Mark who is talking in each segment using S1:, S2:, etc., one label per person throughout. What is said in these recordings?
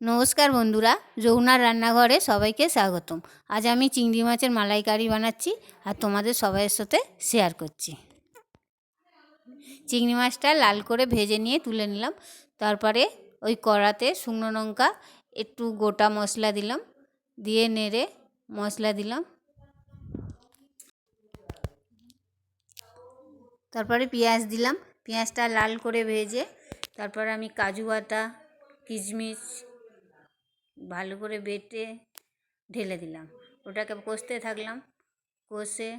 S1: নমস্কার বন্ধুরা, যমুনার রান্নাঘরে সবাইকে স্বাগতম। আজ আমি চিংড়ি মাছের মালাইকারি বানাচ্ছি আর তোমাদের সবাইয়ের সাথে শেয়ার করছি। চিংড়ি মাছটা লাল করে ভেজে নিয়ে তুলে নিলাম। তারপরে ওই কড়াতে শুকনো লঙ্কা, একটু গোটা মশলা দিলাম, দিয়ে নেড়ে মশলা দিলাম। তারপরে পেঁয়াজ দিলাম, পেঁয়াজটা লাল করে ভেজে তারপরে আমি কাজু বাটা, কিশমিশ ভালো করে বেটে ঢেলে দিলাম। ওটাকে কষতে থাকলাম, কষে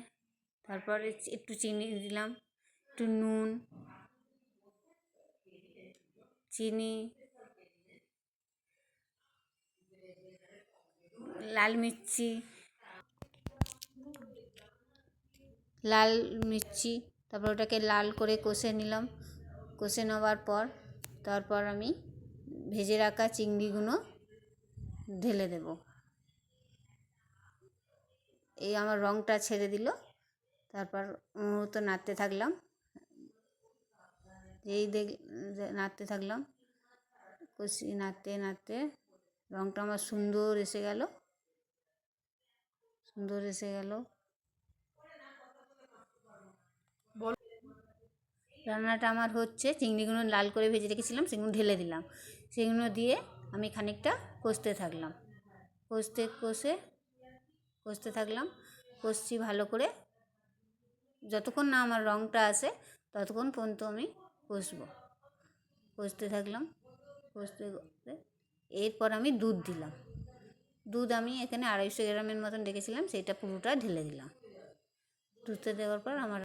S1: তারপরে একটু চিনি দিলাম, একটু নুন, চিনি, লাল মির্চি, তারপর ওটাকে লাল করে কষে নিলাম। কষে নেওয়ার পর তারপর আমি ভেজে রাখা চিংড়িগুলো ঢেলে দেব। এই আমার রঙটা ছেড়ে দিল। তারপর তো নাড়তে থাকলাম, নাড়তে থাকলাম, নাড়তে নাড়তে রঙটা আমার সুন্দর এসে গেল। রান্নাটা আমার হচ্ছে, চিংড়িগুলো লাল করে ভেজে রেখেছিলাম, সেগুলো ঢেলে দিলাম। সেগুলো দিয়ে আমি খানিকটা কষতে থাকলাম, কষতে থাকলাম, কষছি ভালো করে, যতক্ষণ না আমার রঙটা আসে ততক্ষণ পর্যন্ত আমি কষতে থাকলাম। এরপর আমি দুধ দিলাম। দুধ আমি এখানে 250 গ্রামের মতন রেখেছিলাম, সেটা পুরোটা ঢেলে দিলাম। দুধটা দেওয়ার পর আমার